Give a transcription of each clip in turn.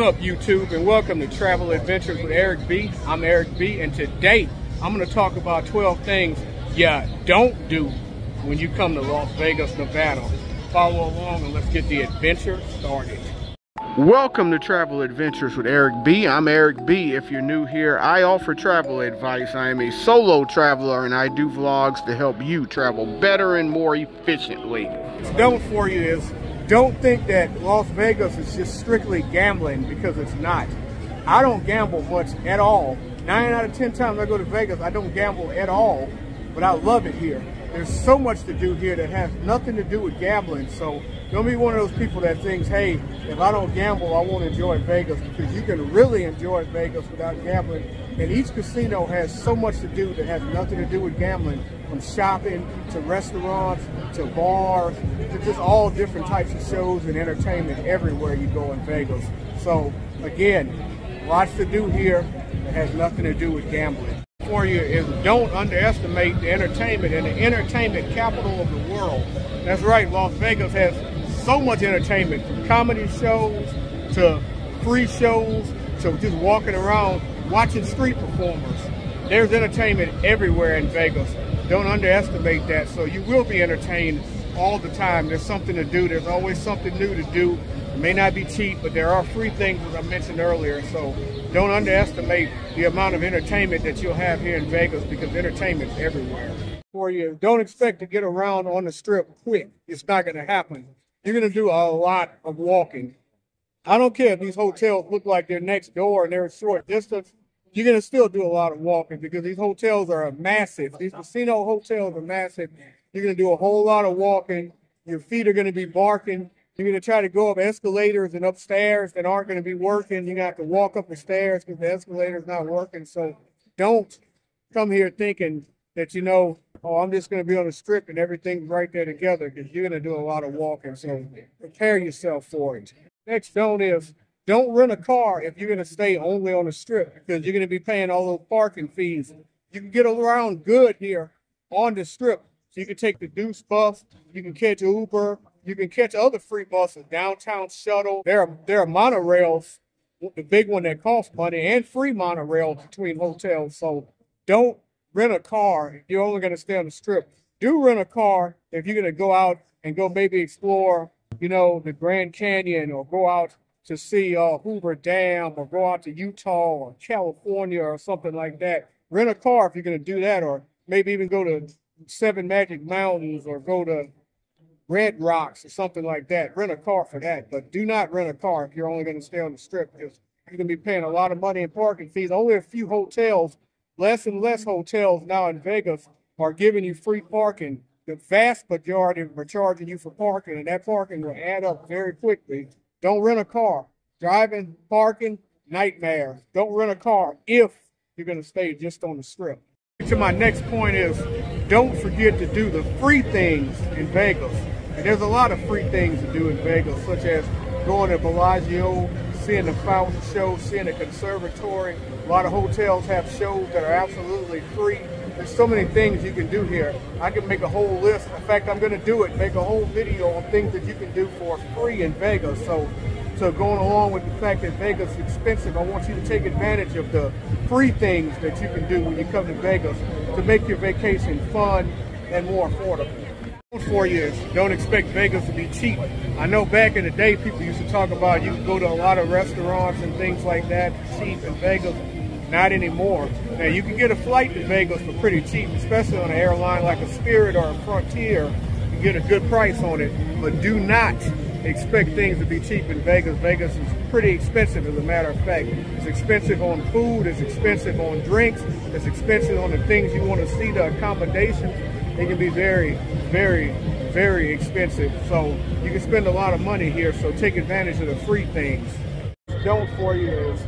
up, YouTube, and welcome to Travel Adventures with Eric B. I'm Eric B, and today I'm going to talk about 12 things you don't do when you come to Las Vegas, Nevada. Follow along and let's get the adventure started. Welcome to Travel Adventures with Eric B. I'm Eric B. If you're new here, I offer travel advice. I am a solo traveler and I do vlogs to help you travel better and more efficiently. What's done for you is don't think that Las Vegas is just strictly gambling, because it's not. I don't gamble much at all. 9 out of 10 times I go to Vegas, I don't gamble at all, but I love it here. There's so much to do here that has nothing to do with gambling. So don't be one of those people that thinks, hey, if I don't gamble, I won't enjoy Vegas, because you can really enjoy Vegas without gambling. And each casino has so much to do that has nothing to do with gambling, from shopping to restaurants to bars to just all different types of shows and entertainment everywhere you go in Vegas. So again, lots to do here that has nothing to do with gambling. For you is don't underestimate the entertainment and the entertainment capital of the world. That's right, Las Vegas has so much entertainment, from comedy shows to free shows to just walking around watching street performers. There's entertainment everywhere in Vegas. Don't underestimate that. So you will be entertained all the time. There's something to do. There's always something new to do. It may not be cheap, but there are free things, as I mentioned earlier. So don't underestimate the amount of entertainment that you'll have here in Vegas, because entertainment's everywhere. For you, don't expect to get around on the Strip quick. It's not going to happen. You're going to do a lot of walking. I don't care if these hotels look like they're next door and they're a short distance. You're going to still do a lot of walking, because these hotels are massive. These casino hotels are massive. You're going to do a whole lot of walking. Your feet are going to be barking. You're going to try to go up escalators and upstairs that aren't going to be working. You're going to have to walk up the stairs because the escalator's not working. So don't come here thinking that, you know, oh, I'm just going to be on the Strip and everything's right there together, because you're going to do a lot of walking. So prepare yourself for it. Next don't is, don't rent a car if you're going to stay only on the Strip, because you're going to be paying all those parking fees. You can get around good here on the Strip. So you can take the Deuce bus, you can catch Uber, you can catch other free buses, downtown shuttle. There are monorails, the big one that costs money, and free monorails between hotels. So don't rent a car if you're only going to stay on the Strip. Do rent a car if you're going to go out and go maybe explore, you know, the Grand Canyon, or go out to see Hoover Dam, or go out to Utah or California or something like that. Rent a car if you're going to do that, or maybe even go to Seven Magic Mountains, or go to Red Rocks or something like that. Rent a car for that, but do not rent a car if you're only going to stay on the Strip, because you're going to be paying a lot of money in parking fees. Only a few hotels, less and less hotels now in Vegas, are giving you free parking. The vast majority are charging you for parking, and that parking will add up very quickly. Don't rent a car. Driving, parking, nightmare. Don't rent a car if you're going to stay just on the Strip. To my next point is, don't forget to do the free things in Vegas. And there's a lot of free things to do in Vegas, such as going to Bellagio, seeing the fountain show, seeing the conservatory. A lot of hotels have shows that are absolutely free. There's so many things you can do here. I can make a whole list. In fact, I'm going to do it, make a whole video on things that you can do for free in Vegas. So going along with the fact that Vegas is expensive, I want you to take advantage of the free things that you can do when you come to Vegas to make your vacation fun and more affordable. For you is, don't expect Vegas to be cheap. I know back in the day, people used to talk about you can go to a lot of restaurants and things like that cheap in Vegas. Not anymore. Now, you can get a flight to Vegas for pretty cheap, especially on an airline like a Spirit or a Frontier. You can get a good price on it, but do not expect things to be cheap in Vegas. Vegas is pretty expensive, as a matter of fact. It's expensive on food, it's expensive on drinks, it's expensive on the things you want to see, the accommodations. It can be very, very, very expensive. So you can spend a lot of money here, so take advantage of the free things. Don't for you is,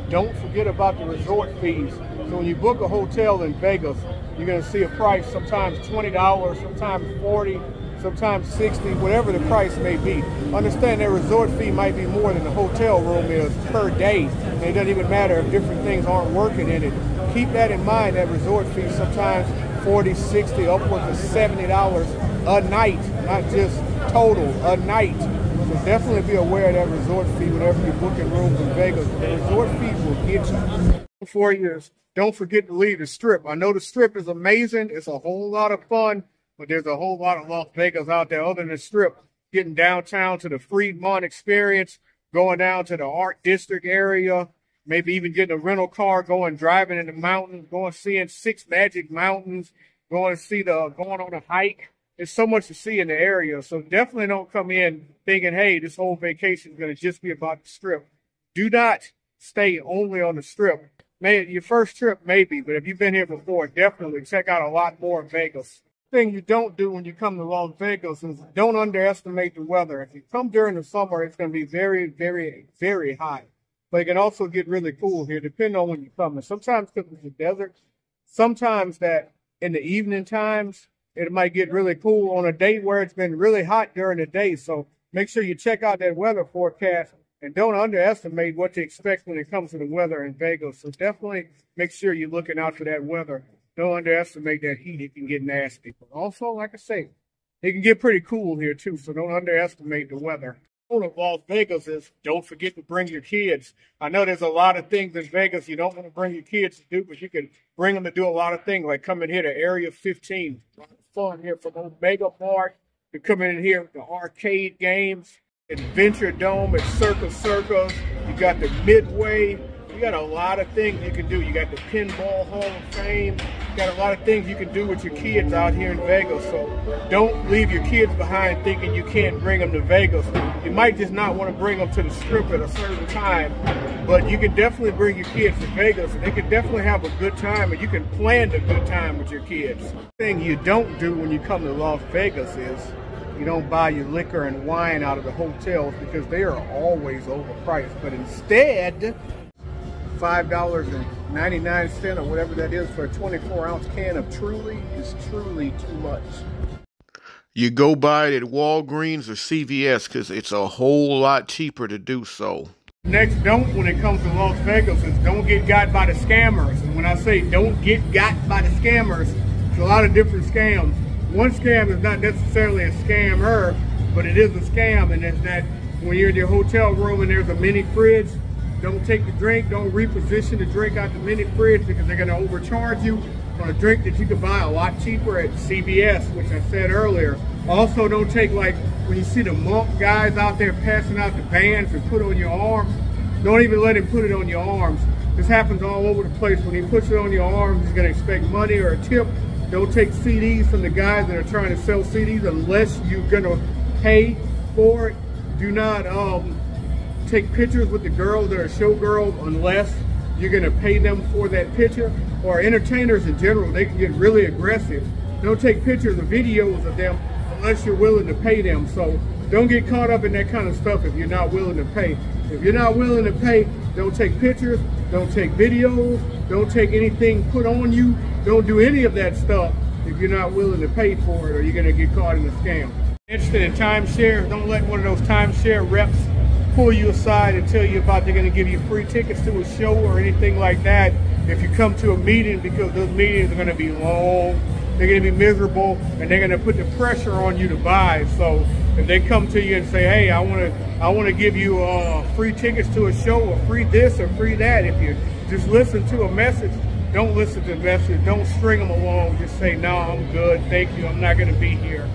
don't forget about the resort fees. So when you book a hotel in Vegas, you're going to see a price, sometimes $20, sometimes $40, sometimes $60, whatever the price may be. Understand that resort fee might be more than the hotel room is per day. And it doesn't even matter if different things aren't working in it. Keep that in mind, that resort fee sometimes $40, $60, upwards of $70 a night, not just total, a night. So definitely be aware of that resort fee whenever you're booking rooms in Vegas. The resort fee will get you. For years, don't forget to leave the Strip. I know the Strip is amazing. It's a whole lot of fun, but there's a whole lot of Las Vegas out there other than the Strip. Getting downtown to the Fremont experience, going down to the Art District area, maybe even getting a rental car, going driving in the mountains, going seeing 6 Magic Mountains, going on a hike. There's so much to see in the area. So definitely don't come in thinking, hey, this whole vacation is going to just be about the Strip. Do not stay only on the Strip. Your first trip, maybe, but if you've been here before, definitely check out a lot more of Vegas. The thing you don't do when you come to Las Vegas is don't underestimate the weather. If you come during the summer, it's going to be very, very, very hot. But it can also get really cool here, depending on when you come. And sometimes because it's a desert, sometimes that in the evening times, it might get really cool on a day where it's been really hot during the day. So make sure you check out that weather forecast and don't underestimate what to expect when it comes to the weather in Vegas. So definitely make sure you're looking out for that weather. Don't underestimate that heat. It can get nasty. But also, like I say, it can get pretty cool here too. So don't underestimate the weather. Of Las Vegas is don't forget to bring your kids. I know there's a lot of things in Vegas you don't want to bring your kids to do, but you can bring them to do a lot of things, like coming here to Area 15. A lot of fun here from Omega Park. You come in here with the arcade games, Adventure Dome at Circus. You got the Midway. You got a lot of things you can do. You got the Pinball Hall of Fame. You got a lot of things you can do with your kids out here in Vegas. So don't leave your kids behind thinking you can't bring them to Vegas. You might just not want to bring them to the Strip at a certain time, but you can definitely bring your kids to Vegas and they can definitely have a good time, and you can plan a good time with your kids. The thing you don't do when you come to Las Vegas is you don't buy your liquor and wine out of the hotels because they are always overpriced. But instead, $5.99 or whatever that is for a 24-ounce can of Truly is truly too much. You go buy it at Walgreens or CVS because it's a whole lot cheaper to do so. Next don't when it comes to Las Vegas is don't get got by the scammers. And when I say don't get got by the scammers, it's a lot of different scams. One scam is not necessarily a scammer, but it is a scam, and it's that when you're in your hotel room and there's a mini fridge, don't take the drink, don't reposition the drink out the mini fridge because they're going to overcharge you on a drink that you can buy a lot cheaper at CVS, which I said earlier. Also, don't take, like, when you see the monk guys out there passing out the bands and put on your arms, don't even let him put it on your arms. This happens all over the place. When he puts it on your arms, he's going to expect money or a tip. Don't take CDs from the guys that are trying to sell CDs unless you're going to pay for it. Do not take pictures with the girls that are showgirls unless you're going to pay them for that picture. Or entertainers in general, they can get really aggressive. Don't take pictures or videos of them unless you're willing to pay them. So don't get caught up in that kind of stuff if you're not willing to pay. If you're not willing to pay, don't take pictures, don't take videos, don't take anything put on you. Don't do any of that stuff if you're not willing to pay for it, or you're going to get caught in a scam. Interested in timeshare? Don't let one of those timeshare reps pull you aside and tell you about they're going to give you free tickets to a show or anything like that if you come to a meeting, because those meetings are going to be long, they're going to be miserable, and they're going to put the pressure on you to buy. So if they come to you and say, hey, I want to give you free tickets to a show, or free this or free that, if you just listen to a message, don't listen to the message, don't string them along, just say, no, I'm good, thank you, I'm not going to be here.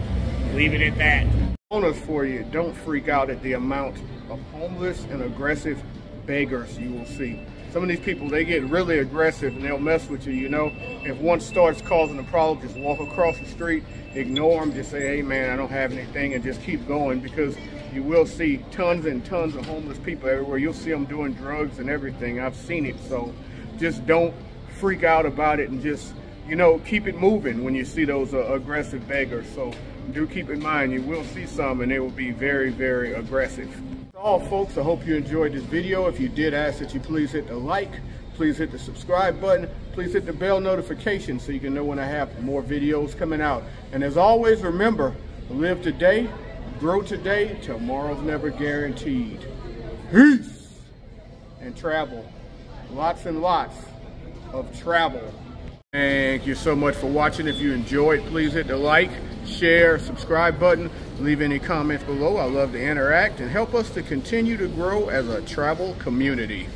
Leave it at that. Bonus for you, don't freak out at the amount of homeless and aggressive beggars you will see. Some of these people, they get really aggressive and they'll mess with you, you know. If one starts causing a problem, just walk across the street, ignore them, just say, hey man, I don't have anything, and just keep going, because you will see tons and tons of homeless people everywhere. You'll see them doing drugs and everything. I've seen it. So just don't freak out about it, and just, you know, keep it moving when you see those aggressive beggars. So do keep in mind, you will see some and they will be very, very aggressive. That's all, folks. I hope you enjoyed this video. If you did, ask that you please hit the like, please hit the subscribe button, please hit the bell notification so you can know when I have more videos coming out. And as always, remember, live today, grow today, tomorrow's never guaranteed. Peace! And travel. Lots and lots of travel. Thank you so much for watching. If you enjoyed, please hit the like, share, subscribe button. Leave any comments below. I love to interact and help us to continue to grow as a travel community.